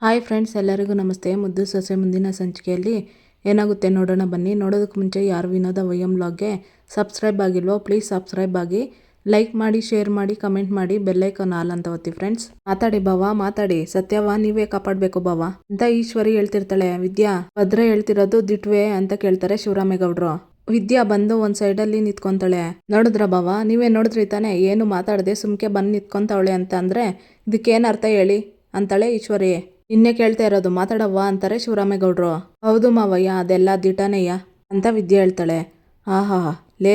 Hi friends, ಎಲ್ಲರಿಗೂ ನಮಸ್ತೆ. ಮುದ್ದು ಸೊಸೆ ಮುಂದಿನ ಸಂಚಿಕೆಯಲ್ಲಿ ಏನಾಗುತ್ತೆ ನೋಡೋಣ ಬನ್ನಿ. ನೋಡೋದಕ್ಕೆ ಮುಂಚೆ ಯಾರು ವಿನೋದ ವೈಎಂ ವ್ಲಾಗ್ಗೆ ಸಬ್ಸ್ಕ್ರೈಬ್ ಆಗಿಲ್ವೋ ಪ್ಲೀಸ್ ಸಬ್ಸ್ಕ್ರೈಬ್ ಆಗಿ, ಲೈಕ್ ಮಾಡಿ, ಶೇರ್ ಮಾಡಿ, ಕಮೆಂಟ್ ಮಾಡಿ, ಬೆಲ್ಲೈಕನ್ ಆಲ್ ಅಂತ ಒತ್ತಿ ಫ್ರೆಂಡ್ಸ್. ಮಾತಾಡಿ ಬಾವ, ಮಾತಾಡಿ, ಸತ್ಯವ ನೀವೇ ಕಾಪಾಡಬೇಕು ಬಾವ ಅಂತ ಈಶ್ವರಿ ಹೇಳ್ತಿರ್ತಾಳೆ. ವಿದ್ಯಾ, ಭದ್ರ ಹೇಳ್ತಿರೋದು ದಿಟ್ವೇ ಅಂತ ಕೇಳ್ತಾರೆ ಶಿವರಾಮೇಗೌಡರು. ವಿದ್ಯಾ ಬಂದು ಒಂದ್ ಸೈಡಲ್ಲಿ ನಿಂತ್ಕೊಂತಾಳೆ. ನೋಡಿದ್ರ ಬಾವ, ನೀವೇ ನೋಡಿದ್ರಿ ತಾನೆ, ಏನು ಮಾತಾಡದೆ ಸುಮ್ಕೆ ಬಂದು ನಿಂತ್ಕೊಂತಾವಳೆ ಅಂತ ಅಂದ್ರೆ ಇದಕ್ಕೇನು ಅರ್ಥ ಹೇಳಿ ಅಂತಾಳೆ ಈಶ್ವರಿ. ಇನ್ನೇ ಕೇಳ್ತಾ ಇರೋದು, ಮಾತಾಡವ್ವ ಅಂತಾರೆ ಶಿವರಾಮೇಗೌಡರು. ಹೌದು ಮಾವಯ್ಯ, ಅದೆಲ್ಲ ದಿಟನೆಯ ಅಂತ ವಿದ್ಯೆ ಹೇಳ್ತಾಳೆ. ಆಹಾ, ಲೇ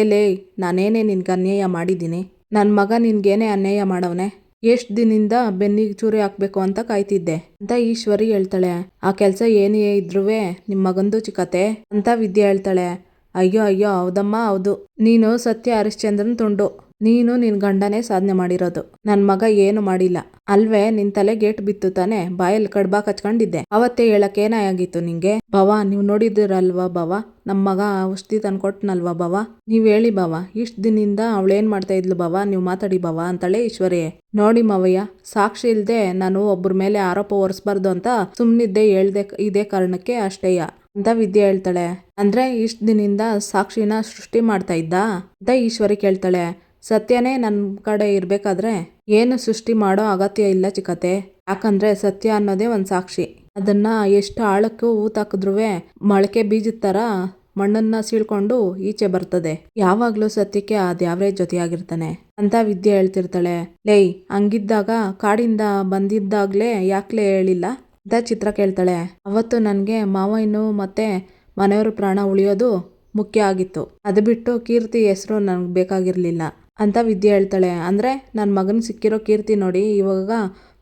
ನಾನೇನೇ ನಿನ್ಗೆ ಅನ್ಯಾಯ ಮಾಡಿದ್ದೀನಿ? ನನ್ನ ಮಗ ನಿನ್ಗೇನೆ ಅನ್ಯಾಯ ಮಾಡವನೆ? ಎಷ್ಟು ದಿನದಿಂದ ಬೆನ್ನಿಗೆ ಚೂರಿ ಹಾಕ್ಬೇಕು ಅಂತ ಕಾಯ್ತಿದ್ದೆ ಅಂತ ಈಶ್ವರಿ ಹೇಳ್ತಾಳೆ. ಆ ಕೆಲಸ ಏನೇ ಇದ್ರುವೆ ನಿಮ್ಮ ಮಗಂದು ಚಿಕ್ಕತೆ ಅಂತ ವಿದ್ಯೆ ಹೇಳ್ತಾಳೆ. ಅಯ್ಯೋ ಅಯ್ಯೋ, ಹೌದಮ್ಮ ಹೌದು, ನೀನು ಸತ್ಯ ಹರಿಶ್ಚಂದ್ರನ್ ತುಂಡು. ನೀನು ನಿನ್ ಗಂಡನೇ ಸಾಧನೆ ಮಾಡಿರೋದು, ನನ್ ಮಗ ಏನು ಮಾಡಿಲ್ಲ ಅಲ್ವೇ? ನಿನ್ ತಲೆ ಗೇಟ್ ಬಿತ್ತು ತಾನೆ, ಬಾಯಲ್ಲಿ ಕಡ್ಬಾ ಕಚ್ಕೊಂಡಿದ್ದೆ. ಅವತ್ತೇ ಹೇಳಕ್ ಏನಾಗಿತ್ತು ನಿಂಗೆ? ಬಾವ, ನೀವು ನೋಡಿದಿರಲ್ವಾ ಬಾವ, ನಮ್ಮ ಮಗ ಔಷಧಿ ತಂದ್ಕೊಟ್ನಲ್ವಾ ಬಾವ? ನೀವ್ ಹೇಳಿ ಬಾವ, ಇಷ್ಟ ದಿನದಿಂದ ಅವಳೇನ್ ಮಾಡ್ತಾ ಇದ್ಲು ಬಾವ? ನೀವು ಮಾತಾಡಿ ಬಾವ ಅಂತಾಳೆ ಈಶ್ವರಿ. ನೋಡಿ ಮಾವಯ್ಯ, ಸಾಕ್ಷಿ ಇಲ್ದೆ ನಾನು ಒಬ್ಬರ ಮೇಲೆ ಆರೋಪ ಹೊರಿಸ್ಬಾರ್ದು ಅಂತ ಸುಮ್ನಿದ್ದೆ, ಹೇಳ್ದೆ ಇದೇ ಕಾರಣಕ್ಕೆ ಅಷ್ಟೇಯ ಅಂತ ವಿದ್ಯೆ ಹೇಳ್ತಾಳೆ. ಅಂದ್ರೆ ಇಷ್ಟ ದಿನದಿಂದ ಸಾಕ್ಷಿನ ಸೃಷ್ಟಿ ಮಾಡ್ತಾ ಇದ್ದ ಅಂತ ಈಶ್ವರಿ ಕೇಳ್ತಾಳೆ. ಸತ್ಯನೇ ನನ್ನ ಕಡೆ ಇರ್ಬೇಕಾದ್ರೆ ಏನು ಸೃಷ್ಟಿ ಮಾಡೋ ಅಗತ್ಯ ಇಲ್ಲ ಚಿಕ್ಕತೆ. ಯಾಕಂದ್ರೆ ಸತ್ಯ ಅನ್ನೋದೇ ಒಂದ್ ಸಾಕ್ಷಿ. ಅದನ್ನ ಎಷ್ಟು ಆಳಕ್ಕೂ ಊತಾಕಿದ್ರುವೆ ಮೊಳಕೆ ಬೀಜದ ತರ ಮಣ್ಣನ್ನ ಸೀಳ್ಕೊಂಡು ಈಚೆ ಬರ್ತದೆ. ಯಾವಾಗ್ಲೂ ಸತ್ಯಕ್ಕೆ ಅದ್ಯಾವ್ರೇ ಜೊತೆಯಾಗಿರ್ತಾನೆ ಅಂತ ವಿದ್ಯೆ ಹೇಳ್ತಿರ್ತಾಳೆ. ಲೇಯ್, ಹಂಗಿದ್ದಾಗ ಕಾಡಿಂದ ಬಂದಿದ್ದಾಗ್ಲೇ ಯಾಕ್ಲೆ ಹೇಳಿಲ್ಲ ಅಂತ ಚಿತ್ರ ಕೇಳ್ತಾಳೆ. ಅವತ್ತು ನನ್ಗೆ ಮಾವಯ್ಯನು ಮತ್ತೆ ಮನೆಯವ್ರ ಪ್ರಾಣ ಉಳಿಯೋದು ಮುಖ್ಯ ಆಗಿತ್ತು, ಅದು ಬಿಟ್ಟು ಕೀರ್ತಿ ಹೆಸರು ನನ್ಗೆ ಬೇಕಾಗಿರ್ಲಿಲ್ಲ ಅಂತ ವಿದ್ಯೆ ಹೇಳ್ತಾಳೆ. ಅಂದ್ರೆ ನನ್ನ ಮಗನ್ ಸಿಕ್ಕಿರೋ ಕೀರ್ತಿ ನೋಡಿ ಇವಾಗ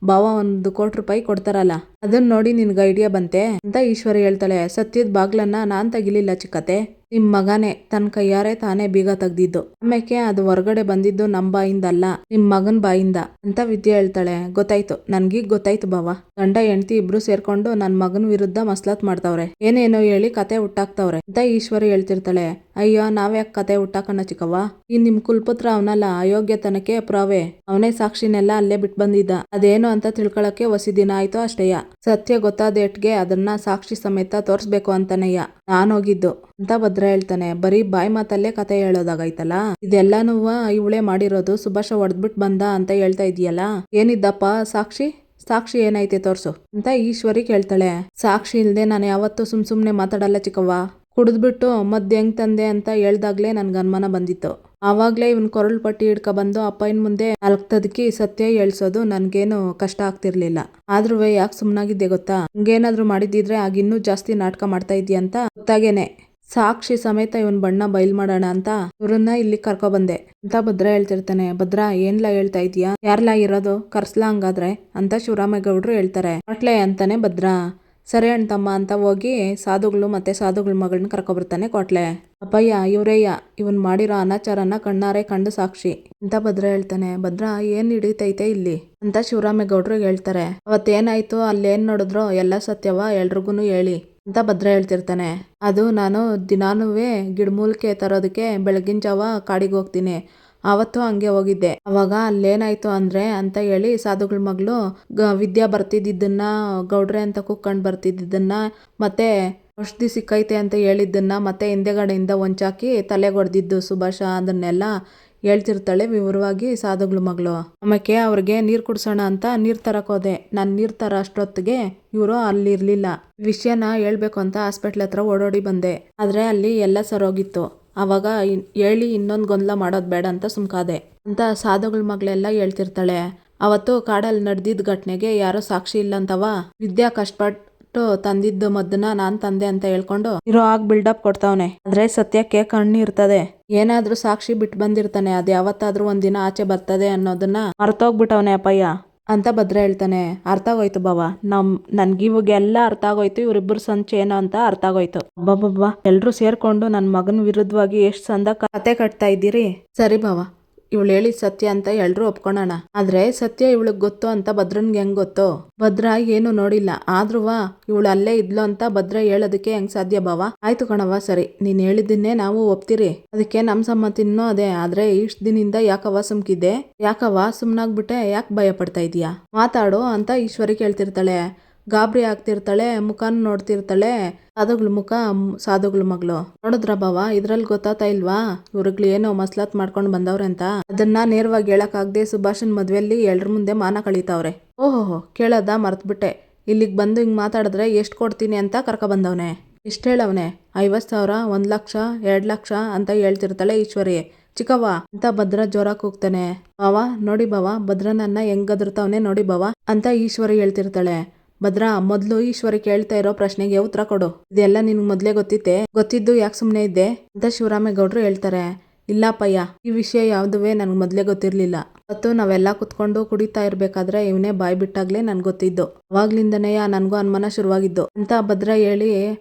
ಬಾವ 1 ಕೋಟಿ ರೂಪಾಯಿ ಕೊಡ್ತಾರಲ್ಲ, ಅದನ್ನ ನೋಡಿ ನಿನ್ಗೆ ಐಡಿಯಾ ಬಂತೆ ಅಂತ ಈಶ್ವರಿ ಹೇಳ್ತಾಳೆ. ಸತ್ಯದ ಬಾಗ್ಲನ್ನ ನಾನ್ ತೆಗಿಲಿಲ್ಲ ಚಿಕ್ಕತೆ, ನಿಮ್ ಮಗನೇ ತನ್ನ ಕೈಯಾರೆ ತಾನೇ ಬೀಗ ತೆಗ್ದಿದ್ದು. ಆಮೇಲೆ ಅದು ಹೊರಗಡೆ ಬಂದಿದ್ದು ನಮ್ ಬಾಯಿಂದಲ್ಲ, ನಿಮ್ ಮಗನ್ ಬಾಯಿಂದ ಅಂತ ವಿದ್ಯೆ ಹೇಳ್ತಾಳೆ. ಗೊತ್ತಾಯ್ತು, ನನ್ಗೀಗ್ ಗೊತ್ತಾಯ್ತು ಬಾವ. ಗಂಡ ಹೆಂಡತಿ ಇಬ್ರು ಸೇರ್ಕೊಂಡು ನನ್ ಮಗನ್ ವಿರುದ್ಧ ಮಸ್ಲತ್ ಮಾಡ್ತಾವ್ರೆ, ಏನೇನೋ ಹೇಳಿ ಕತೆ ಹುಟ್ಟಾಕ್ತವ್ರೆ ಅಂತ ಈಶ್ವರಿ ಹೇಳ್ತಿರ್ತಾಳೆ. ಅಯ್ಯೋ, ನಾವ್ಯಾಕೆ ಕತೆ ಹುಟ್ಟಾಕಣ ಚಿಕ್ಕವ್ವ? ಈ ನಿಮ್ ಕುಲ್ಪುತ್ರ ಅವನಲ್ಲ, ಅಯೋಗ್ಯತನಕ್ಕೆ ಪುರಾವೆ. ಅವನೇ ಸಾಕ್ಷಿನೆಲ್ಲ ಅಲ್ಲೇ ಬಿಟ್ಟು ಬಂದಿದ್ದ. ಅದೇನು ಅಂತ ತಿಳ್ಕೊಳಕ್ಕೆ ಹೊಸಿ ದಿನ ಆಯ್ತು ಅಷ್ಟೇಯ. ಸತ್ಯ ಗೊತ್ತಾದೇಟ್ಗೆ ಅದನ್ನ ಸಾಕ್ಷಿ ಸಮೇತ ತೋರ್ಸ್ಬೇಕು ಅಂತಾನೆಯ ನಾನೋಗಿದ್ದು ಅಂತ ಭದ್ರ ಹೇಳ್ತಾನೆ. ಬರೀ ಬಾಯಿ ಮಾತಲ್ಲೇ ಕತೆ ಹೇಳೋದಾಗೈತಲ್ಲ, ಇದೆಲ್ಲಾನು ಇವಳೇ ಮಾಡಿರೋದು, ಸುಭಾಷ ಹೊಡೆದ್ಬಿಟ್ಟು ಬಂದ ಅಂತ ಹೇಳ್ತಾ ಇದೀಯಲ್ಲ, ಏನಿದ್ದಪ್ಪ ಸಾಕ್ಷಿ? ಸಾಕ್ಷಿ ಏನೈತೆ ತೋರ್ಸು ಅಂತ ಈಶ್ವರಿ ಕೇಳ್ತಾಳೆ. ಸಾಕ್ಷಿ ಇಲ್ದೆ ನಾನು ಯಾವತ್ತೂ ಸುಮ್ನೆ ಮಾತಾಡಲ್ಲ ಚಿಕ್ಕವ್ವ. ಕುಡಿದ್ಬಿಟ್ಟು ಮದ್ದು ಹೆಂಗ್ ತಂದೆ ಅಂತ ಹೇಳ್ದಾಗ್ಲೇ ನನ್ಗೆ ಅನುಮಾನ ಬಂದಿತ್ತು. ಆವಾಗ್ಲೇ ಇವನ್ ಕೊರಳು ಪಟ್ಟಿ ಹಿಡ್ಕ ಬಂದು ಅಪ್ಪಯ್ಯನ ಮುಂದೆ 4 ತದಕಿ ಸತ್ಯ ಹೇಳ್ಸೋದು ನನ್ಗೇನು ಕಷ್ಟ ಆಗ್ತಿರ್ಲಿಲ್ಲ. ಆದ್ರೂ ಯಾಕೆ ಸುಮ್ನಾಗಿದ್ದೆ ಗೊತ್ತಾ? ಹಂಗೇನಾದ್ರೂ ಮಾಡಿದಿದ್ರೆ ಆಗಿನ್ನೂ ಜಾಸ್ತಿ ನಾಟಕ ಮಾಡ್ತಾ ಇದೀಯ ಅಂತ ಗೊತ್ತಾಗೇನೆ ಸಾಕ್ಷಿ ಸಮೇತ ಇವನ್ ಬಣ್ಣ ಬಯಲ್ ಮಾಡೋಣ ಅಂತ ಇವ್ರನ್ನ ಇಲ್ಲಿ ಕರ್ಕೊ ಬಂದೆ ಅಂತ ಭದ್ರ ಹೇಳ್ತಿರ್ತಾನೆ. ಭದ್ರ, ಏನ್ಲಾ ಹೇಳ್ತಾ ಇದೀಯಾ? ಯಾರ್ಲಾ ಇರೋದು? ಕರ್ಸ್ಲಾ ಹಂಗಾದ್ರೆ ಅಂತ ಶಿವರಾಮೇಗೌಡರು ಹೇಳ್ತಾರೆ. ಕೊಟ್ಲೆ ಅಂತಾನೆ ಭದ್ರ. ಸರಿ ಅಣ್ತಮ್ಮ ಅಂತ ಹೋಗಿ ಸಾಧುಗಳು ಮತ್ತೆ ಸಾಧುಗಳ ಮಗಳನ್ನ ಕರ್ಕೊಬರ್ತಾನೆ ಕೋಟ್ಲೆ. ಅಪ್ಪಯ್ಯ, ಇವ್ರಯ್ಯ ಇವನ್ ಮಾಡಿರೋ ಅನಾಚಾರನ ಕಣ್ಣಾರೆ ಕಂಡು ಸಾಕ್ಷಿ ಅಂತ ಭದ್ರ ಹೇಳ್ತಾನೆ. ಭದ್ರ, ಏನ್ ಹಿಡಿತೈತೆ ಇಲ್ಲಿ ಅಂತ ಶಿವರಾಮೇಗೌಡರು ಹೇಳ್ತಾರೆ. ಅವತ್ತೇನಾಯ್ತು, ಅಲ್ಲೇನ್ ನೋಡಿದ್ರೋ ಎಲ್ಲ ಸತ್ಯವ ಎಲ್ರಿಗೂನು ಹೇಳಿ ಅಂತ ಭದ್ರ ಹೇಳ್ತಿರ್ತಾನೆ. ಅದು ನಾನು ದಿನಾನುವೆ ಗಿಡಮೂಲಿಕೆ ತರೋದಕ್ಕೆ ಬೆಳಗಿನ ಜಾವ ಕಾಡಿಗೆ ಹೋಗ್ತೀನಿ. ಆವತ್ತು ಹಂಗೆ ಹೋಗಿದ್ದೆ. ಅವಾಗ ಅಲ್ಲೇನಾಯ್ತು ಅಂದ್ರೆ ಅಂತ ಹೇಳಿ ಸಾಧುಗಳ ಮಗಳು ವಿದ್ಯಾ ಬರ್ತಿದ್ದನ್ನ, ಗೌಡ್ರೆ ಅಂತ ಕೂತ್ಕೊಂಡ್ ಬರ್ತಿದ್ದನ್ನ, ಮತ್ತೆ ಔಷಧಿ ಸಿಕ್ಕೈತೆ ಅಂತ ಹೇಳಿದ್ದನ್ನ, ಮತ್ತೆ ಹಿಂದೆಗಡೆಯಿಂದ ಒಂಚಾಕಿ ತಲೆಗೆ ಹೊಡೆದಿದ್ದು ಸುಭಾಷ, ಅದನ್ನೆಲ್ಲ ಹೇಳ್ತಿರ್ತಾಳೆ ವಿವರವಾಗಿ ಸಾಧುಗಳ ಮಗಳು. ಆಮೇಲೆ ಅವ್ರಿಗೆ ನೀರ್ ಕುಡ್ಸೋಣ ಅಂತ ನೀರ್ ತರಕ್ ಹೋದೆ. ನಾನ್ ನೀರ್ ತರ ಅಷ್ಟೊತ್ತಿಗೆ ಇವರು ಅಲ್ಲಿ ಇರ್ಲಿಲ್ಲ. ವಿಷಯನ ಹೇಳ್ಬೇಕು ಅಂತ ಹಾಸ್ಪಿಟ್ಲ್ ಹತ್ರ ಓಡೋಡಿ ಬಂದೆ. ಆದ್ರೆ ಅಲ್ಲಿ ಎಲ್ಲ ಸರೋಗಿತ್ತು. ಅವಾಗ ಹೇಳಿ ಇನ್ನೊಂದು ಗೊಂದಲ ಮಾಡೋದು ಬೇಡ ಅಂತ ಸುಮ್ಕಾದೆ ಅಂತ ಸಾಧುಗಳ ಮಗಳೆಲ್ಲ ಹೇಳ್ತಿರ್ತಾಳೆ. ಅವತ್ತು ಕಾಡಲ್ಲಿ ನಡೆದಿದ್ದ ಘಟನೆಗೆ ಯಾರೋ ಸಾಕ್ಷಿ ಇಲ್ಲ ಅಂತವ ವಿದ್ಯಾ ಕಷ್ಟಪಟ್ಟು ತಂದಿದ್ದು ಮದ್ದನ್ನ ನಾನ್ ತಂದೆ ಅಂತ ಹೇಳ್ಕೊಂಡು ಇರೋ ಆಗ್ ಬಿಲ್ಡಪ್ ಕೊಡ್ತಾವನೆ. ಆದ್ರೆ ಸತ್ಯಕ್ಕೆ ಕಣ್ಣು ಇರ್ತದೆ, ಏನಾದ್ರೂ ಸಾಕ್ಷಿ ಬಿಟ್ಟು ಬಂದಿರ್ತಾನೆ, ಅದು ಯಾವತ್ತಾದ್ರೂ ಒಂದಿನ ಆಚೆ ಬರ್ತದೆ ಅನ್ನೋದನ್ನ ಮರ್ತೋಗ್ಬಿಟ್ಟವನೆ ಅಪ್ಪಯ್ಯ ಅಂತ ಭದ್ರ ಹೇಳ್ತಾನೆ. ಅರ್ಥ ಆಗೋಯ್ತು ಬಾವ, ನನ್ಗಿವಾಗೆಲ್ಲ ಅರ್ಥ ಆಗೋಯ್ತು, ಇವ್ರಿಬ್ರು ಸಂಚು ಏನೋ ಅಂತ ಅರ್ಥ ಆಗೋಯ್ತು. ಅಬ್ಬಬ್ಬಬ್ಬಾ, ಎಲ್ರು ಸೇರ್ಕೊಂಡು ನನ್ ಮಗನ್ ವಿರುದ್ಧವಾಗಿ ಎಷ್ಟ್ ಚಂದ ಕತೆ ಕಟ್ತಾ ಇದ್ದೀರಿ. ಸರಿ ಬಾವ, ಇವಳು ಹೇಳಿದ ಸತ್ಯ ಅಂತ ಎಲ್ರು ಒಪ್ಕೊಳ್ಳೋಣ. ಆದ್ರೆ ಸತ್ಯ ಇವಳಿಗೆ ಗೊತ್ತು ಅಂತ ಭದ್ರನ್ಗೆ ಹೆಂಗ್ ಗೊತ್ತು? ಭದ್ರ ಏನು ನೋಡಿಲ್ಲ, ಆದ್ರೂ ಇವಳು ಅಲ್ಲೇ ಇದ್ಲು ಅಂತ ಭದ್ರ ಹೇಳೋದಕ್ಕೆ ಹೆಂಗ್ ಸಾಧ್ಯ ಬಾವ? ಆಯ್ತು ಕಣವ್ವ, ಸರಿ, ನೀನ್ ಹೇಳಿದ್ದನ್ನೇ ನಾವು ಒಪ್ತಿರಿ, ಅದಕ್ಕೆ ನಮ್ ಸಮ್ಮತಿನೂ ಅದೇ. ಆದ್ರೆ ಇಷ್ಟ ದಿನದಿಂದ ಯಾಕವ್ವ ಸುಮ್ಕಿದ್ದೆ? ಯಾಕವ್ವ ಸುಮ್ನಾಗ್ಬಿಟ್ಟೆ? ಯಾಕೆ ಭಯ ಪಡ್ತಾ ಇದೀಯಾ? ಮಾತಾಡು ಅಂತ ಈಶ್ವರಿ ಕೇಳ್ತಿರ್ತಾಳೆ. ಗಾಬರಿ ಆಗ್ತಿರ್ತಾಳೆ, ಮುಖನ ನೋಡ್ತಿರ್ತಾಳೆ. ಸಾಧುಗಳ ಮುಖ, ಸಾಧುಗಳ ಮಗಳು. ನೋಡಿದ್ರ ಬಾವ, ಇದ್ರಲ್ಲಿ ಗೊತ್ತಾತಾ ಇಲ್ವಾ ಇವ್ರುಗಳು ಏನೋ ಮಸ್ಲತ್ ಮಾಡ್ಕೊಂಡು ಬಂದವ್ರೆ ಅಂತ. ಅದನ್ನ ನೇರವಾಗಿ ಹೇಳಕ್ಕಾಗ್ದೆ ಸುಭಾಷನ್ ಮದ್ವೆಯಲ್ಲಿ ಎಲ್ರ ಮುಂದೆ ಮಾನ ಕಳೀತಾವ್ರೆ. ಓಹೋ, ಕೇಳೋದ ಮರ್ತ್ಬಿಟ್ಟೆ. ಇಲ್ಲಿಗೆ ಬಂದು ಹಿಂಗ್ ಮಾತಾಡಿದ್ರೆ ಎಷ್ಟು ಕೊಡ್ತೀನಿ ಅಂತ ಕರ್ಕ ಬಂದವನೆ. ಇಷ್ಟ ಹೇಳವನೆ, 50,000, 1,00,000, 2,00,000 ಅಂತ ಹೇಳ್ತಿರ್ತಾಳೆ ಈಶ್ವರಿ. ಚಿಕ್ಕವ್ವ ಅಂತ ಭದ್ರ ಜೋರಾಗಿ ಕೂಗ್ತಾನೆ. ಬಾವ ನೋಡಿ ಬಾವ, ಭದ್ರನನ್ನ ಹೆಂಗ್ ಗದರ್ತಾವನೆ ನೋಡಿ ಬಾವ ಅಂತ ಈಶ್ವರಿ ಹೇಳ್ತಿರ್ತಾಳೆ. ಭದ್ರ, ಮೊದ್ಲು ಈಶ್ವರಿ ಕೇಳ್ತಾ ಇರೋ ಪ್ರಶ್ನೆಗೆ ಉತ್ತರ ಕೊಡು. ಇದೆಲ್ಲ ನಿನ್ಗೆ ಮೊದ್ಲೇ ಗೊತ್ತಿತ್ತೆ? ಗೊತ್ತಿದ್ದು ಯಾಕೆ ಸುಮ್ನೆ ಇದ್ದೆ ಅಂತ ಶಿವರಾಮೇಗೌಡರು ಹೇಳ್ತಾರೆ. ಇಲ್ಲಪ್ಪಯ್ಯ, ಈ ವಿಷಯ ಯಾವುದುವೇ ನನ್ಗೆ ಮೊದ್ಲೇ ಗೊತ್ತಿರ್ಲಿಲ್ಲ. ಅವತ್ತು ನಾವೆಲ್ಲ ಕುತ್ಕೊಂಡು ಕುಡಿತಾ ಇರ್ಬೇಕಾದ್ರೆ ಇವನೇ ಬಾಯ್ ಬಿಟ್ಟಾಗ್ಲೇ ನನ್ಗೆ ಗೊತ್ತಿದ್ದು. ಅವಾಗ್ಲಿಂದನೇ ನನ್ಗೂ ಅನುಮಾನ ಶುರುವಾಗಿದ್ದು ಅಂತ ಭದ್ರ ಹೇಳಿ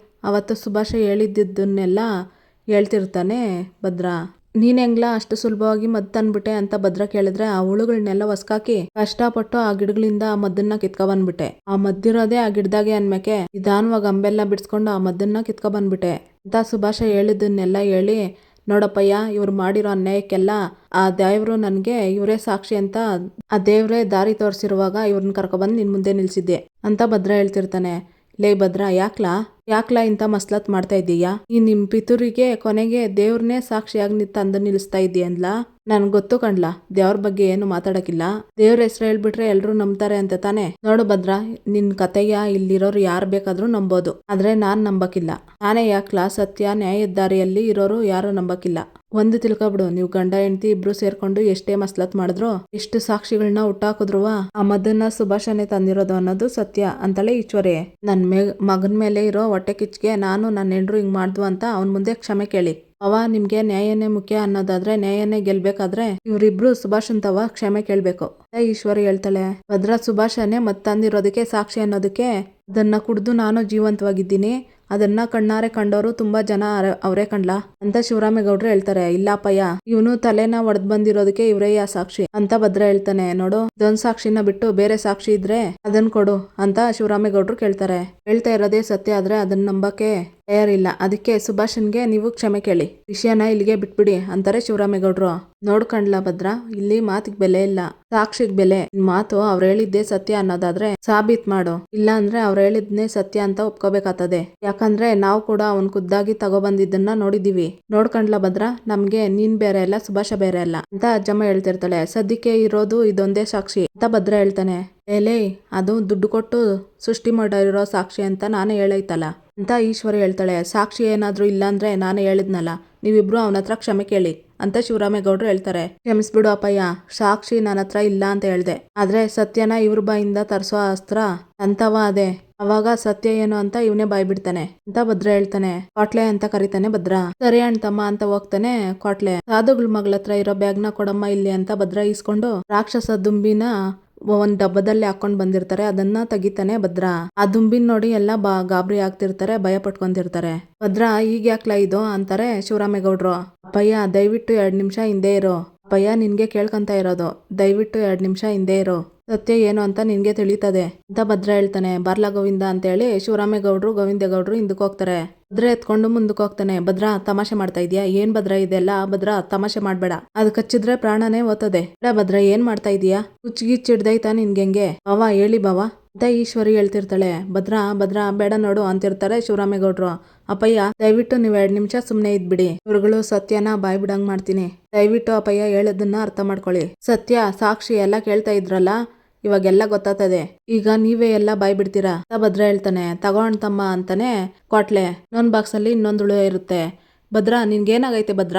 ಅವತ್ತು ಸುಭಾಷ ಹೇಳಿದ್ದನ್ನೆಲ್ಲ ಹೇಳ್ತಿರ್ತಾನೆ ಭದ್ರ. ನೀನ್ ಹೆಂಗ್ಲಾ ಅಷ್ಟು ಸುಲಭವಾಗಿ ಮದ್ದು ತಂದ್ಬಿಟ್ಟೆ ಅಂತ ಭದ್ರ ಕೇಳಿದ್ರೆ, ಆ ಹುಳುಗಳನ್ನೆಲ್ಲ ಹೊಸ್ಕಾಕಿ ಕಷ್ಟಪಟ್ಟು ಆ ಗಿಡಗಳಿಂದ ಆ ಮದ್ದನ್ನ ಕಿತ್ಕೊಬಂದ್ಬಿಟ್ಟೆ. ಆ ಮದ್ದಿರೋದೇ ಆ ಗಿಡದಾಗೆ ಅನ್ಮೇಕೆ ನಿಧಾನವಾಗಿ ಅಂಬೆಲ್ಲ ಬಿಡ್ಸ್ಕೊಂಡು ಆ ಮದ್ದನ್ನ ಕಿತ್ಕೊಬಂದ್ಬಿಟ್ಟೆ ಅಂತ ಸುಭಾಷ ಹೇಳಿದ್ದನ್ನೆಲ್ಲ ಹೇಳಿ, ನೋಡಪ್ಪಯ್ಯ, ಇವ್ರು ಮಾಡಿರೋ ಅನ್ಯಾಯಕ್ಕೆಲ್ಲ ಆ ದೇವ್ರು ನನ್ಗೆ ಇವರೇ ಸಾಕ್ಷಿ ಅಂತ ಆ ದೇವ್ರೇ ದಾರಿ ತೋರಿಸಿರುವಾಗ ಇವ್ರನ್ನ ಕರ್ಕೊಬಂದು ನಿನ್ ಮುಂದೆ ನಿಲ್ಸಿದ್ದೆ ಅಂತ ಭದ್ರ ಹೇಳ್ತಿರ್ತಾನೆ. ಲೇ ಭದ್ರ, ಯಾಕ್ಲಾ ಇಂಥ ಮಸ್ಲತ್ ಮಾಡ್ತಾ ಇದ್ದೀಯಾ? ಈ ನಿಮ್ ಪಿತೂರಿಗೆ ಕೊನೆಗೆ ದೇವ್ರನ್ನೇ ಸಾಕ್ಷಿಯಾಗಿ ತಂದು ನಿಲ್ಲಿಸ್ತಾ ಇದ್ದೀಯನ್ಲಾ? ನನ್ಗೆ ಗೊತ್ತು ಕಣ್ಲಾ, ದೇವ್ರ ಬಗ್ಗೆ ಏನು ಮಾತಾಡಕ್ಕಿಲ್ಲ. ದೇವ್ರ ಹೆಸರು ಹೇಳ್ಬಿಟ್ರೆ ಎಲ್ರು ನಂಬ್ತಾರೆ ಅಂತ ತಾನೆ. ನೋಡು ಭದ್ರ, ನಿನ್ ಕತೆಯ ಇಲ್ಲಿರೋರು ಯಾರು ಬೇಕಾದ್ರೂ ನಂಬೋದು, ಆದ್ರೆ ನಾನ್ ನಂಬಕ್ಕಿಲ್ಲ. ನಾನೇ ಯಾಕ್ಲಾ ಸತ್ಯ ನ್ಯಾಯದ ದಾರಿಯಲ್ಲಿ ಇರೋರು ಯಾರು ನಂಬಕ್ಕಿಲ್ಲ. ಒಂದು ತಿಳ್ಕೊಬಿಡು, ನೀವು ಗಂಡ ಹೆಂಡತಿ ಇಬ್ರು ಸೇರ್ಕೊಂಡು ಎಷ್ಟೇ ಮಸ್ಲತ್ ಮಾಡಿದ್ರು, ಎಷ್ಟು ಸಾಕ್ಷಿಗಳನ್ನ ಹುಟ್ಟಾಕಿದ್ರು ಆ ಮದ್ದನ್ನ ಸುಭಾಷನೇ ತಂದಿರೋದು ಅನ್ನೋದು ಸತ್ಯ ಅಂತಾಳೆ ಈಶ್ವರಿ. ನನ್ ಮಗನ್ ಮೇಲೆ ಇರೋ ಹೊಟ್ಟೆ ಕಿಚ್ಗೆ ನಾನು ನನ್ನ ಹೆಂಡ್ರು ಹಿಂಗ್ ಮಾಡ್ದು ಅಂತ ಅವನ್ ಮುಂದೆ ಕ್ಷಮೆ ಕೇಳಿ. ನಿಮ್ಗೆ ನ್ಯಾಯನೇ ಮುಖ್ಯ ಅನ್ನೋದಾದ್ರೆ, ನ್ಯಾಯನೇ ಗೆಲ್ಬೇಕಾದ್ರೆ ಇವ್ರಿಬ್ರು ಸುಭಾಷನ್ ತವ ಕ್ಷಮೆ ಕೇಳ್ಬೇಕು. ಈಶ್ವರಿ ಹೇಳ್ತಾಳೆ, ಭದ್ರ ಸುಭಾಷನೇ ತಂದಿರೋದಕ್ಕೆ ಸಾಕ್ಷಿ ಅನ್ನೋದಕ್ಕೆ ಅದನ್ನ ಕುಡ್ದು ನಾನು ಜೀವಂತವಾಗಿದ್ದೀನಿ. ಅದನ್ನ ಕಣ್ಣಾರೆ ಕಂಡವರು ತುಂಬಾ ಜನ ಅವರೇ ಕಣ್ಲಾ ಅಂತ ಶಿವರಾಮೇಗೌಡರು ಹೇಳ್ತಾರೆ. ಇಲ್ಲಪ್ಪಯ್ಯ, ಇವನು ತಲೆನ ಒಡೆದ್ ಬಂದಿರೋದಕ್ಕೆ ಇವರೇ ಸಾಕ್ಷಿ ಅಂತ ಭದ್ರ ಹೇಳ್ತಾನೆ. ನೋಡು, ಇದೊಂದ್ ಸಾಕ್ಷಿನ ಬಿಟ್ಟು ಬೇರೆ ಸಾಕ್ಷಿ ಇದ್ರೆ ಅದನ್ನ ಕೊಡು ಅಂತ ಶಿವರಾಮೇಗೌಡರು ಕೇಳ್ತಾರೆ. ಹೇಳ್ತಾ ಇರೋದೇ ಸತ್ಯ ಆದ್ರೆ ಅದನ್ನ ನಂಬಕ್ಕೆ ತಯಾರಿಲ್ಲ. ಅದಕ್ಕೆ ಸುಭಾಷನ್ಗೆ ನೀವು ಕ್ಷಮೆ ಕೇಳಿ, ವಿಷಯನ ಇಲ್ಲಿಗೆ ಬಿಟ್ಬಿಡಿ ಅಂತಾರೆ ಶಿವರಾಮೇಗೌಡರು. ನೋಡ್ಕಂಡ್ಲಾ ಭದ್ರ, ಇಲ್ಲಿ ಮಾತಿಗೆ ಬೆಲೆ ಇಲ್ಲ, ಸಾಕ್ಷಿಗ್ ಬೆಲೆ. ಮಾತು ಅವ್ರು ಹೇಳಿದ್ದೇ ಸತ್ಯ ಅನ್ನೋದಾದ್ರೆ ಸಾಬೀತ್ ಮಾಡು, ಇಲ್ಲ ಅಂದ್ರೆ ಅವ್ರು ಹೇಳಿದ್ನೇ ಸತ್ಯ ಅಂತ ಒಪ್ಕೋಬೇಕಾಗ್ತದೆ. ಯಾಕಂದ್ರೆ ನಾವು ಕೂಡ ಅವನ್ ಖುದ್ದಾಗಿ ತಗೊಬಂದಿದ್ದನ್ನ ನೋಡಿದೀವಿ. ನೋಡ್ಕಂಡ್ಲಾ ಭದ್ರ, ನಮ್ಗೆ ನೀನ್ ಬೇರೆ ಅಲ್ಲ, ಸುಭಾಷ ಬೇರೆ ಅಲ್ಲ ಅಂತ ಅಜ್ಜಮ್ಮ ಹೇಳ್ತಿರ್ತಾಳೆ. ಸದ್ಯಕ್ಕೆ ಇರೋದು ಇದೊಂದೇ ಸಾಕ್ಷಿ ಅಂತ ಭದ್ರ ಹೇಳ್ತಾನೆ. ಏಲೇ, ಅದು ದುಡ್ಡು ಕೊಟ್ಟು ಸೃಷ್ಟಿ ಮಾಡಿರೋ ಸಾಕ್ಷಿ ಅಂತ ನಾನೇ ಹೇಳೈತಲ್ಲ ಅಂತ ಈಶ್ವರಿ ಹೇಳ್ತಾಳೆ. ಸಾಕ್ಷಿ ಏನಾದ್ರೂ ಇಲ್ಲ ಅಂದ್ರೆ ನಾನೇ ಹೇಳಿದ್ನಲ್ಲ, ನೀವಿಬ್ರು ಅವನ ಹತ್ರ ಕ್ಷಮೆ ಕೇಳಿ ಅಂತ ಶಿವರಾಮೇಗೌಡರು ಹೇಳ್ತಾರೆ. ಕ್ಷಮಿಸ್ಬಿಡು ಅಪ್ಪಯ್ಯ, ಸಾಕ್ಷಿ ನನ್ನ ಹತ್ರ ಇಲ್ಲ ಅಂತ ಹೇಳ್ದೆ, ಆದ್ರೆ ಸತ್ಯನ ಇವ್ರ ಬಾಯಿಂದ ತರ್ಸೋ ಅಸ್ತ್ರ ಅಂತವ ಅದೇ. ಅವಾಗ ಸತ್ಯ ಏನು ಅಂತ ಇವನೇ ಬಾಯ್ ಬಿಡ್ತಾನೆ ಅಂತ ಭದ್ರ ಹೇಳ್ತಾನೆ. ಕೋಟ್ಲೆ ಅಂತ ಕರಿತಾನೆ ಭದ್ರ. ಸರಿ ಅಣ್ತಮ್ಮ ಅಂತ ಹೋಗ್ತಾನೆ ಕೋಟ್ಲೆ. ಸಾಧುಗಳ ಮಗಳ ಹತ್ರ ಇರೋ ಬ್ಯಾಗ್ನ ಕೊಡಮ್ಮ ಇಲ್ಲಿ ಅಂತ ಭದ್ರ ಈಸ್ಕೊಂಡು ರಾಕ್ಷಸ ದುಂಬಿನ ಒಂದ್ ಡಬ್ಬದಲ್ಲಿ ಹಾಕೊಂಡ್ ಬಂದಿರ್ತಾರೆ. ಅದನ್ನ ತೆಗಿತಾನೆ ಭದ್ರ. ಆ ದುಂಬಿನ್ ನೋಡಿ ಎಲ್ಲ ಗಾಬರಿ ಆಗ್ತಿರ್ತಾರೆ, ಭಯ ಪಟ್ಕೊಂತಿರ್ತಾರೆ. ಭದ್ರ, ಈಗ ಯಾಕ್ಲಾ ಇದು ಅಂತಾರೆ ಶಿವರಾಮೇಗೌಡರು. ಅಪ್ಪಯ್ಯ, ದಯವಿಟ್ಟು 2 ನಿಮಿಷ ಹಿಂದೆ ಇರೋ. ಅಪ್ಪಯ್ಯ, ನಿನ್ಗೆ ಕೇಳ್ಕೊಂತ ಇರೋದು, ದಯವಿಟ್ಟು 2 ನಿಮಿಷ ಹಿಂದೆ ಇರೋ, ಸತ್ಯ ಏನು ಅಂತ ನಿನ್ಗೆ ತಿಳಿತದೆ ಅಂತ ಭದ್ರ ಹೇಳ್ತಾನೆ. ಬರ್ಲಾ ಗೋವಿಂದ ಅಂತ ಹೇಳಿ ಶಿವರಾಮೇಗೌಡರು ಗೋವಿಂದೇಗೌಡರು ಹಿಂದಕ್ಕೆ ಹೋಗ್ತಾರೆ. ಭದ್ರ ಎತ್ಕೊಂಡು ಮುಂದಕ್ಕೆ ಹೋಗ್ತಾನೆ. ಭದ್ರ, ತಮಾಷೆ ಮಾಡ್ತಾ ಇದೀಯಾ? ಏನ್ ಭದ್ರ ಇದೆಲ್ಲ? ಭದ್ರ, ತಮಾಷೆ ಮಾಡ್ಬೇಡ, ಅದು ಕಚ್ಚಿದ್ರೆ ಪ್ರಾಣನೇ ಓತದೆ. ಭದ್ರ, ಏನ್ ಮಾಡ್ತಾ ಇದೀಯಾ? ಹುಚ್ಚಿಗಿಚ್ಚಿಡ್ದೈತಾ ನಿನ್ಗೆ? ಬಾವ ಹೇಳಿ ಬಾವ ಅಂತ ಈಶ್ವರಿ ಹೇಳ್ತಿರ್ತಾಳೆ. ಭದ್ರ ಬೇಡ ನೋಡು ಅಂತಿರ್ತಾರೆ ಶಿವರಾಮೇಗೌಡರು. ಅಪ್ಪಯ್ಯ, ದಯವಿಟ್ಟು ನೀವು 2 ನಿಮಿಷ ಸುಮ್ನೆ ಇದ್ಬಿಡಿ, ಇವ್ರುಗಳು ಸತ್ಯನ ಬಾಯ್ ಬಿಡಂಗ್ ಮಾಡ್ತೀನಿ. ದಯವಿಟ್ಟು ಅಪ್ಪಯ್ಯ ಹೇಳೋದನ್ನ ಅರ್ಥ ಮಾಡ್ಕೊಳ್ಳಿ. ಸತ್ಯ ಸಾಕ್ಷಿ ಎಲ್ಲ ಕೇಳ್ತಾ ಇದ್ರಲ್ಲ, ಇವಾಗೆಲ್ಲ ಗೊತ್ತಾಗ್ತದೆ. ಈಗ ನೀವೇ ಎಲ್ಲ ಬಾಯ್ ಬಿಡ್ತೀರಾ ಅಂತ ಭದ್ರ ಹೇಳ್ತಾನೆ. ತಗೊಂಡ್ತಮ್ಮ ಅಂತಾನೆ ಕೋಟ್ಲೆ. ಇನ್ನೊಂದ್ ಬಾಕ್ಸ್ ಅಲ್ಲಿ ಇನ್ನೊಂದು ಹುಳ ಇರುತ್ತೆ. ಭದ್ರ, ನಿನ್ಗೇನಾಗೈತೆ ಭದ್ರ?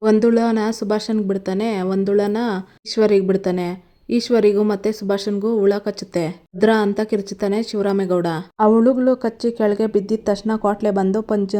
ಒಂದುಳನ ಸುಭಾಷನ್ಗ್ ಬಿಡ್ತಾನೆ, ಒಂದುಳನ ಈಶ್ವರಿಗ್ ಬಿಡ್ತಾನೆ. ಈಶ್ವರಿಗೂ ಮತ್ತೆ ಸುಭಾಷನ್ಗೂ ಹುಳ ಕಚ್ಚುತ್ತೆ. ಭದ್ರ ಅಂತ ಕಿರ್ಚುತ್ತಾನೆ ಶಿವರಾಮೇಗೌಡ. ಆ ಹುಳುಗಳು ಕಚ್ಚಿ ಕೆಳಗೆ ಬಿದ್ದಿದ ತಕ್ಷಣ ಕೋಟ್ಲೆ ಬಂದು ಪಂಚ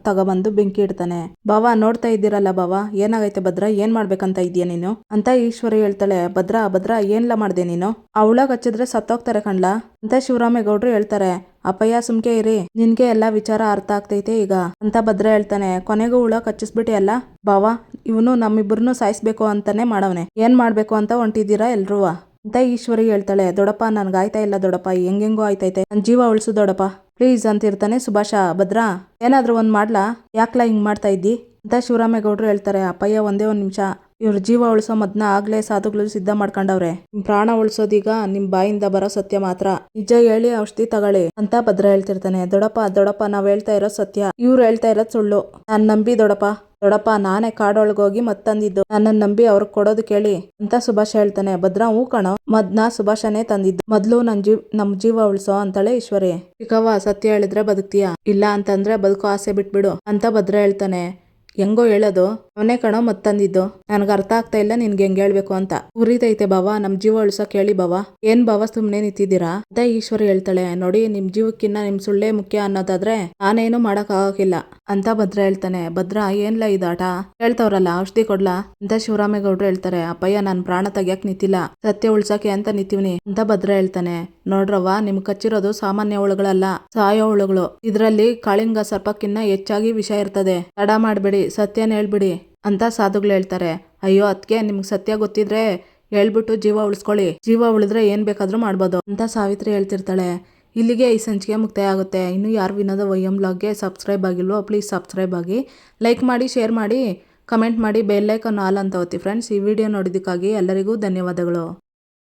ತಗೊಬಂದು ಬೆಂಕಿ ಇಡ್ತಾನೆ. ಬಾವ, ನೋಡ್ತಾ ಇದ್ದೀರಲ್ಲ ಬಾವ, ಏನಾಗೈತೆ ಭದ್ರ? ಏನ್ ಮಾಡ್ಬೇಕಂತ ಇದೀಯ ನೀನು ಅಂತ ಈಶ್ವರಿ ಹೇಳ್ತಾಳೆ. ಭದ್ರ ಏನ್ಲ ಮಾಡ್ದೆ ನೀನು? ಆ ಹುಳ ಕಚ್ಚಿದ್ರೆ ಸತ್ತೋಗ್ತಾರೆ ಕಣ್ಲಾ ಅಂತ ಶಿವರಾಮೇಗೌಡರು ಹೇಳ್ತಾರೆ. ಅಪ್ಪಯ್ಯ, ಸುಮ್ಕೆ ಇರಿ, ನಿನ್ಗೆ ಎಲ್ಲಾ ವಿಚಾರ ಅರ್ಥ ಆಗ್ತೈತೆ ಈಗ ಅಂತ ಭದ್ರ ಹೇಳ್ತಾನೆ. ಕೊನೆಗೂ ಹುಳ ಕಚ್ಚಿಸ್ಬಿಟ್ಟಿ ಅಲ್ಲ ಬಾವ, ಇವನು ನಮ್ಮಿಬ್ಬರನ್ನು ಸಾಯಿಸ್ಬೇಕು ಅಂತಾನೆ ಮಾಡವನೆ. ಏನ್ ಮಾಡ್ಬೇಕು ಅಂತ ಹೊಂಟಿದ್ದೀರಾ ಎಲ್ರೂ ಅಂತ ಈಶ್ವರಿ ಹೇಳ್ತಾಳೆ. ದೊಡ್ಡಪ್ಪ, ನನ್ಗೆ ಆಯ್ತಾ ಇಲ್ಲ ದೊಡ್ಡಪ್ಪ, ಹೆಂಗೆಂಗೋ ಆಯ್ತೈತೆ, ನನ್ ಜೀವ ಉಳಿಸು ದೊಡ್ಡಪ್ಪ ಪ್ಲೀಸ್ ಅಂತಿರ್ತಾನೆ ಸುಭಾಷ. ಭದ್ರ, ಏನಾದ್ರೂ ಒಂದ್ ಮಾಡ್ಲಾ? ಯಾಕ್ಲಾ ಹಿಂಗ್ ಮಾಡ್ತಾ ಇದ್ದಿ ಅಂತ ಶಿವರಾಮೇಗೌಡರು ಹೇಳ್ತಾರೆ. ಅಪ್ಪಯ್ಯ, ಒಂದೇ 1 ನಿಮಿಷ ಇವ್ರ ಜೀವ ಉಳಿಸೋ ಮದ್ನ ಆಗ್ಲೇ ಸಾಧುಗಳು ಸಿದ್ಧ ಮಾಡ್ಕೊಂಡವ್ರೆ. ನಿಮ್ ಪ್ರಾಣ ಉಳಿಸೋದೀಗ ನಿಮ್ ಬಾಯಿಂದ ಬರೋ ಸತ್ಯ ಮಾತ್ರ. ನಿಜ ಹೇಳಿ ಔಷಧಿ ತಗೊಳ್ಳಿ ಅಂತ ಭದ್ರ ಹೇಳ್ತಿರ್ತಾನೆ. ದೊಡಪ್ಪ ನಾವ್ ಹೇಳ್ತಾ ಇರೋದ್ ಸತ್ಯ, ಇವ್ರು ಹೇಳ್ತಾ ಇರೋದ್ ಸುಳ್ಳು. ನಾನ್ ನಂಬಿ ದೊಡಪ್ಪ ನಾನೇ ಕಾಡೊಳಗೋಗಿ ತಂದಿದ್ದು, ನನ್ನನ್ನು ನಂಬಿ ಅವ್ರಿಗೆ ಕೊಡೋದು ಕೇಳಿ ಅಂತ ಸುಭಾಷ ಹೇಳ್ತಾನೆ. ಭದ್ರ ಹೂ ಕಣೋ, ಮದ್ನ ಸುಭಾಷನೇ ತಂದಿದ್ದು, ಮೊದ್ಲು ನಮ್ ಜೀವ ಉಳಿಸೋ ಅಂತಾಳೆ ಈಶ್ವರಿ. ಚಿಕ್ಕವ್ವ ಸತ್ಯ ಹೇಳಿದ್ರೆ ಬದುಕ್ತೀಯ, ಇಲ್ಲ ಅಂತಂದ್ರೆ ಬದುಕೋ ಆಸೆ ಬಿಟ್ಬಿಡು ಅಂತ ಭದ್ರ ಹೇಳ್ತಾನೆ. ಹೆಂಗೋ ಹೇಳೋದು, ಅವನೇ ಕಣೋ ತಂದಿದ್ದು, ನನ್ಗೆ ಅರ್ಥ ಆಗ್ತಾ ಇಲ್ಲ ನಿನ್ಗೆ ಹೆಂಗ್ ಹೇಳ್ಬೇಕು ಅಂತ. ಉರಿತೈತೆ ಬಾವ, ನಮ್ ಜೀವ ಉಳ್ಸಕ್ ಹೇಳಿ ಬಾವ. ಏನ್ ಬಾವ ಸುಮ್ನೆ ನಿಂತಿದ್ದೀರಾ ಅಂತ ಈಶ್ವರಿ ಹೇಳ್ತಾಳೆ. ನೋಡಿ ನಿಮ್ ಜೀವಕ್ಕಿನ್ನ ನಿಮ್ ಸುಳ್ಳೇ ಮುಖ್ಯ ಅನ್ನೋದಾದ್ರೆ ನಾನೇನು ಮಾಡಕ್ ಆಗಕ್ಕಿಲ್ಲ ಅಂತ ಭದ್ರ ಹೇಳ್ತಾನೆ. ಭದ್ರ ಏನ್ಲ ಇದಾಟ, ಹೇಳ್ತವ್ರಲ್ಲ ಔಷಧಿ ಕೊಡ್ಲಾ ಅಂತ ಶಿವರಾಮೇಗೌಡ್ರು ಹೇಳ್ತಾರೆ. ಅಪ್ಪಯ್ಯ ನಾನ್ ಪ್ರಾಣ ತೆಗ್ಯಾಕ್ ನಿಂತಿಲ್ಲ, ಸತ್ಯ ಉಳ್ಸಕ್ಕೆ ಅಂತ ನಿಂತೀವ್ನಿ ಅಂತ ಭದ್ರ ಹೇಳ್ತಾನೆ. ನೋಡ್ರವ್ವ, ನಿಮ್ ಕಚ್ಚಿರೋದು ಸಾಮಾನ್ಯ ಹುಳುಗಳಲ್ಲ, ಸಾಯೋ ಹುಳುಗಳು. ಇದ್ರಲ್ಲಿ ಕಾಳಿಂಗ ಸರ್ಪಕ್ಕಿನ್ನ ಹೆಚ್ಚಾಗಿ ವಿಷ ಇರ್ತದೆ. ತಡ ಮಾಡ್ಬೇಡಿ, ಸತ್ಯನ ಹೇಳ್ಬಿಡಿ ಅಂತ ಸಾಧುಗಳು ಹೇಳ್ತಾರೆ. ಅಯ್ಯೋ ಅದ್ಕೆ ನಿಮ್ಗೆ ಸತ್ಯ ಗೊತ್ತಿದ್ರೆ ಹೇಳ್ಬಿಟ್ಟು ಜೀವ ಉಳಿಸ್ಕೊಳ್ಳಿ, ಜೀವ ಉಳಿದ್ರೆ ಏನ್ ಬೇಕಾದ್ರೂ ಮಾಡ್ಬೋದು ಅಂತ ಸಾವಿತ್ರಿ ಹೇಳ್ತಿರ್ತಾಳೆ. ಇಲ್ಲಿಗೆ ಈ ಸಂಚಿಕೆ ಮುಕ್ತಾಯ ಆಗುತ್ತೆ. ಇನ್ನು ಯಾರು ವಿನೋದ ವೈಎಂ ಬ್ಲಾಗ್ಗೆ ಸಬ್ಸ್ಕ್ರೈಬ್ ಆಗಿಲ್ವೋ ಪ್ಲೀಸ್ ಸಬ್ಸ್ಕ್ರೈಬ್ ಆಗಿ, ಲೈಕ್ ಮಾಡಿ, ಶೇರ್ ಮಾಡಿ, ಕಮೆಂಟ್ ಮಾಡಿ, ಬೆಲ್ ಐಕಾನ್ ಆಲ್ ಅಂತ ಒತ್ತಿ ಫ್ರೆಂಡ್ಸ್. ಈ ವಿಡಿಯೋ ನೋಡಿದ್ದಕ್ಕಾಗಿ ಎಲ್ಲರಿಗೂ ಧನ್ಯವಾದಗಳು.